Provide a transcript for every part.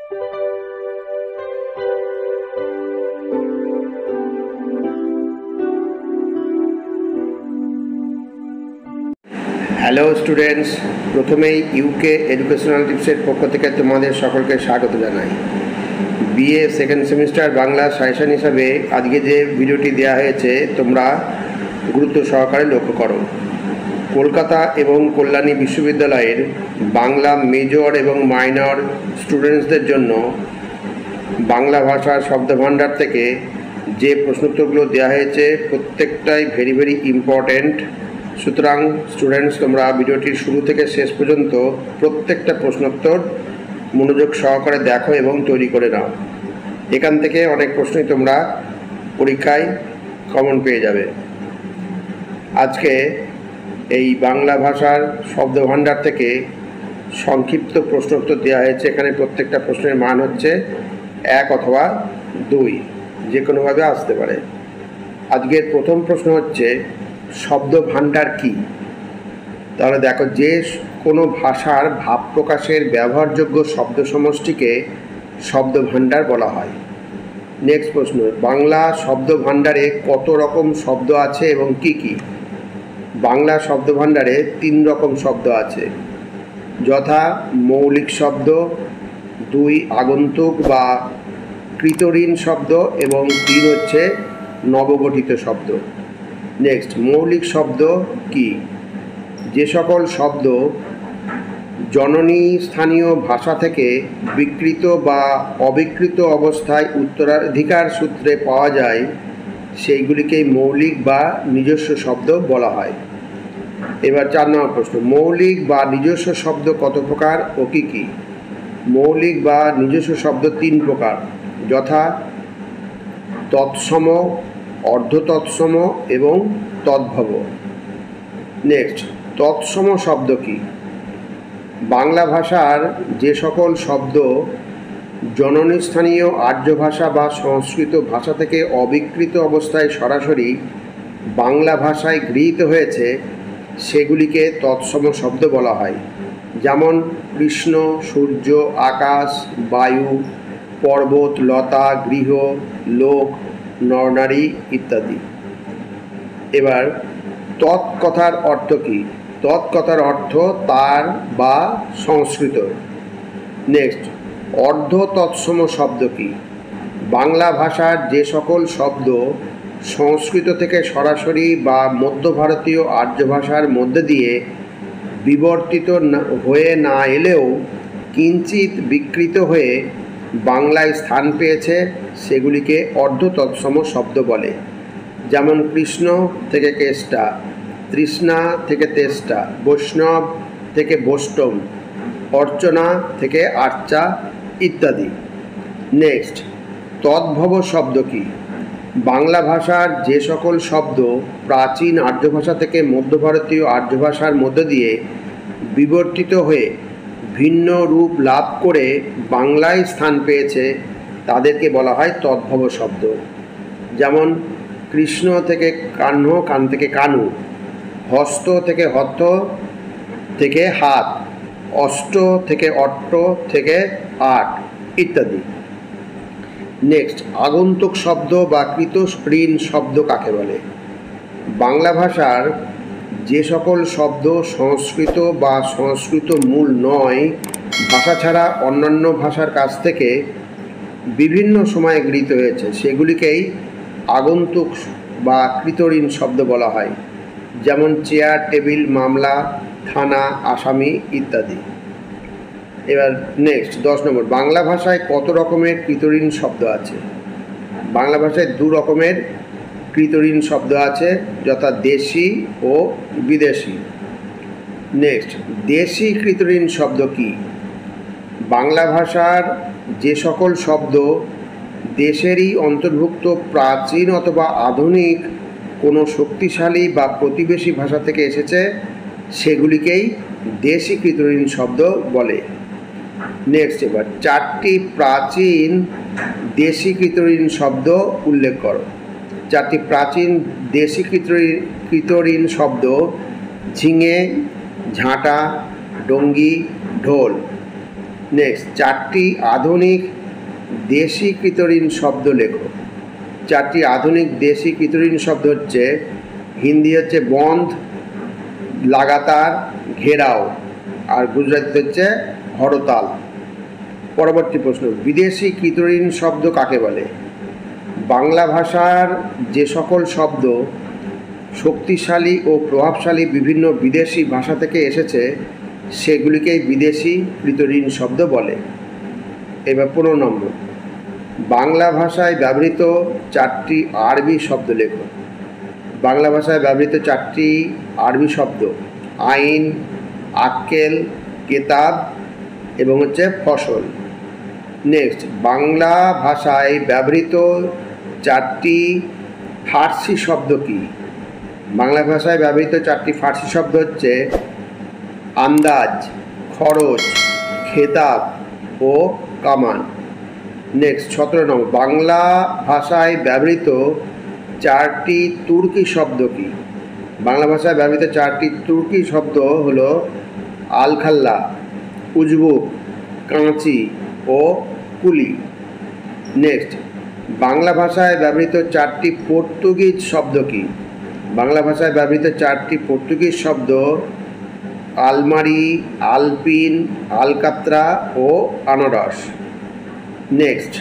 Hello students, প্রথমেই UK educational টিপসের পক্ষ থেকে তোমাদের সকলকে স্বাগত জানাই। BA second semester Bangla suggestion হিসাবে আজকে যে ভিডিওটি দেওয়া হয়েছে তোমরা গুরুত্ব সহকারে লক্ষ্য করো। কলকাতা এবং কল্যাণী বিশ্ববিদ্যালয়ের বাংলা মেজর এবং মাইনর স্টুডেন্টসদের জন্য বাংলা ভাষার শব্দভাণ্ডার থেকে যে প্রশ্নোত্তরগুলো দেওয়া হয়েছে প্রত্যেকটাই ভেরি ইম্পর্ট্যান্ট। সুতরাং স্টুডেন্টস, তোমরা ভিডিওটির শুরু থেকে শেষ পর্যন্ত প্রত্যেকটা প্রশ্নোত্তর মনোযোগ সহকারে দেখো এবং তৈরি করে নাও। এখান থেকে অনেক প্রশ্নই তোমরা পরীক্ষায় কমন পেয়ে যাবে। আজকে এই বাংলা ভাষার শব্দভাণ্ডার থেকে সংক্ষিপ্ত প্রশ্নোত্তর দেওয়া হয়েছে। এখানে প্রত্যেকটা প্রশ্নের মান হচ্ছে 1 অথবা 2, যে কোনোভাবে আসতে পারে। আজকের প্রথম প্রশ্ন হচ্ছে শব্দভাণ্ডার কি? তাহলে দেখো, যে কোনো ভাষার ভাব প্রকাশের ব্যবহারযোগ্য শব্দ সমষ্টিকে শব্দভাণ্ডার বলা হয়। নেক্সট প্রশ্ন, বাংলা শব্দভাণ্ডারে কত রকম শব্দ আছে এবং কি কি? বাংলা শব্দভাণ্ডারে 3 রকম শব্দ আছে, যথা মৌলিক শব্দ, 2 আগন্তুক বা কৃতঋণ শব্দ এবং 3 হচ্ছে নবগঠিত শব্দ। নেক্সট, মৌলিক শব্দ কি? যে সকল শব্দ জননী স্থানীয় ভাষা থেকে বিকৃত বা অবিকৃত অবস্থায় উত্তরাধিকার সূত্রে পাওয়া যায় সেইগুলিকে মৌলিক বা নিজস্ব শব্দ বলা হয়। এবার 4 নম্বর প্রশ্ন, মৌলিক বা নিজস্ব শব্দ কত প্রকার ও কি কি? মৌলিক বা নিজস্ব শব্দ 3 প্রকার, যথা তৎসম, অর্ধতৎসম এবং তদ্ভব। নেক্সট, তৎসম শব্দ কি? বাংলা ভাষার যে সকল শব্দ জননীস্থানীয় আর্য ভাষা বা সংস্কৃত ভাষা থেকে অবিকৃত অবস্থায় সরাসরি বাংলা ভাষায় গৃহীত হয়েছে সেগুলিকে তৎসম শব্দ বলা হয়। যেমন কৃষ্ণ, সূর্য, আকাশ, বায়ু, পর্বত, লতা, গৃহ, লোক, নরনারী ইত্যাদি। এবার তৎ কথার অর্থ কি? তৎ কথার অর্থ তার বা সংস্কৃত। নেক্সট, অর্ধ তৎসম শব্দ কি? বাংলা ভাষার যে সকল শব্দ সংস্কৃত থেকে সরাসরি বা মধ্য ভারতীয় আর্য ভাষার মধ্যে দিয়ে বিবর্তিত হয়ে না এলেও কিঞ্চিত বিকৃত হয়ে বাংলায় স্থান পেয়েছে সেগুলিকে অর্ধ তৎসম শব্দ বলে। যেমন কৃষ্ণ থেকে কেষ্টা, তৃষ্ণা থেকে তেষ্টা, বৈষ্ণব থেকে বৈষ্ণব, অর্চনা থেকে আর্চা ইত্যাদি। নেক্সট, তদ্ভব শব্দ কি? বাংলা ভাষার যে সকল শব্দ প্রাচীন আর্য ভাষা থেকে মধ্য ভারতীয় আর্য ভাষার মধ্য দিয়ে বিবর্তিত হয়ে ভিন্ন রূপ লাভ করে বাংলায় স্থান পেয়েছে তাদেরকে বলা হয় তদ্ভব শব্দ। যেমন কৃষ্ণ থেকে কাহ্ন, কান থেকে কানু, হস্ত থেকে হস্ত থেকে হাত, অষ্ট থেকে অট্ট থেকে আট ইত্যাদি। নেক্সট, আগন্তুক শব্দ বা কৃতঋণ শব্দ কাকে বলে? বাংলা ভাষার যে সকল শব্দ সংস্কৃত বা সংস্কৃত মূল নয় ভাষা ছাড়া অন্যান্য ভাষার কাছ থেকে বিভিন্ন সময়ে গৃহীত হয়েছে সেগুলিকেই আগন্তুক বা কৃতঋণ শব্দ বলা হয়। যেমন চেয়ার, টেবিল, মামলা, থানা, আসামি ইত্যাদি। এবার নেক্সট 10 নম্বর, বাংলা ভাষায় কত রকমের কৃতঋণ শব্দ আছে? বাংলা ভাষায় 2 রকমের কৃতঋণ শব্দ আছে, যথা দেশি ও বিদেশি। নেক্সট, দেশি কৃতঋণ শব্দ কি? বাংলা ভাষার যে সকল শব্দ দেশেরই অন্তর্ভুক্ত প্রাচীন অথবা আধুনিক কোনো শক্তিশালী বা প্রতিবেশী ভাষা থেকে এসেছে সেগুলিকেই দেশি কৃতঋণ শব্দ বলে। নেক্সট, এবার 4টি প্রাচীন দেশি কৃতঋণ শব্দ উল্লেখ করো। 4টি প্রাচীন দেশি কৃতঋণ শব্দ: ঝিঙে, ঝাঁটা, ডঙ্গি, ঢোল। নেক্সট, 4টি আধুনিক দেশীকৃত ঋণ শব্দ লেখো। 4টি আধুনিক দেশীকৃত ঋণ শব্দ হচ্ছে, হিন্দি হচ্ছে বন্ধ, লাগাতার, ঘেরাও, আর গুজরাটি হচ্ছে হরতাল। পরবর্তী প্রশ্ন, বিদেশি কৃত ঋণ শব্দ কাকে বলে? বাংলা ভাষার যে সকল শব্দ শক্তিশালী ও প্রভাবশালী বিভিন্ন বিদেশি ভাষা থেকে এসেছে সেগুলিকেই বিদেশি কৃত ঋণ শব্দ বলে। এবার 15 নম্বর, বাংলা ভাষায় ব্যবহৃত 4টি আরবি শব্দ লেখো। বাংলা ভাষায় ব্যবহৃত 4টি আরবি শব্দ, আইন, আক্কেল, কেতাব এবং হচ্ছে ফসল। নেক্সট, বাংলা ভাষায় ব্যবহৃত 4টি ফার্সি শব্দ কি? বাংলা ভাষায় ব্যবহৃত 4টি ফার্সি শব্দ হচ্ছে আন্দাজ, খরচ, খেতাব ও কামান। নেক্সট 17 নম্বর, বাংলা ভাষায় ব্যবহৃত 4টি তুর্কি শব্দ কি? বাংলা ভাষায় ব্যবহৃত 4টি তুর্কি শব্দ হলো আলখাল্লা, উজবুক, কাঁচি ও কুলি। নেক্সট, বাংলা ভাষায় ব্যবহৃত 4টি পর্তুগিজ শব্দ কি? বাংলা ভাষায় ব্যবহৃত 4টি পর্তুগিজ শব্দ আলমারি, আলপিন, আলকাত্রা ও আনারস। নেক্সট,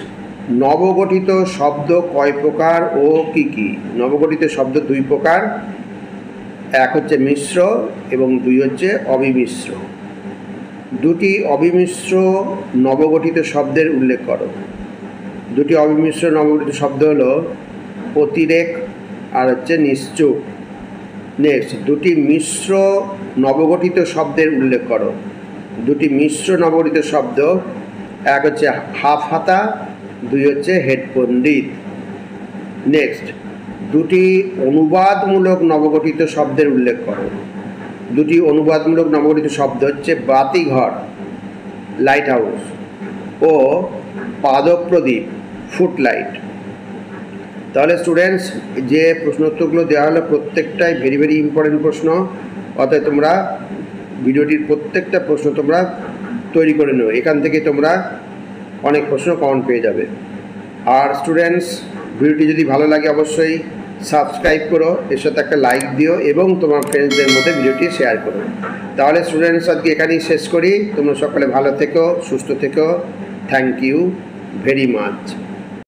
নবগঠিত শব্দ কয় প্রকার ও কি কি? নবগঠিত শব্দ 2 প্রকার, এক হচ্ছে মিশ্র এবং 2 হচ্ছে অবিমিশ্র। 2টি অবিমিশ্র নবগঠিত শব্দের উল্লেখ করো। 2টি অবিমিশ্র নবগঠিত শব্দ হলো অতিরেক আর হচ্ছে নিশ্চুপ। নেক্সট, 2টি মিশ্র নবগঠিত শব্দের উল্লেখ করো। 2টি মিশ্র নবগঠিত শব্দ, এক হচ্ছে হাফ হাতা, 2 হচ্ছে হেড পণ্ডিত। নেক্সট, 2টি অনুবাদমূলক নবগঠিত শব্দের উল্লেখ করো। 2টি অনুবাদমূলক নবগঠিত শব্দ হচ্ছে বাতিঘর, লাইট হাউস ও পাদপ্রদীপ, ফুটলাইট। তাহলে স্টুডেন্টস, যে প্রশ্নোত্তরগুলো দেওয়া হলো প্রত্যেকটাই ভেরি ভেরি ইম্পর্টেন্ট প্রশ্ন। অতএব তোমরা ভিডিওটির প্রত্যেকটা প্রশ্ন তোমরা তৈরি করে নেও, এখান থেকে তোমরা অনেক প্রশ্ন কমন পেয়ে যাবে। আর স্টুডেন্টস, ভিডিওটি যদি ভালো লাগে অবশ্যই সাবস্ক্রাইব করো, এর সাথে একটা লাইক দিও এবং তোমার ফ্রেন্ডসদের মধ্যে ভিডিওটি শেয়ার করো। তাহলে স্টুডেন্টস, আজকে এখানেই শেষ করি। তোমরা সকলে ভালো থেকো, সুস্থ থেকো। Thank you very much.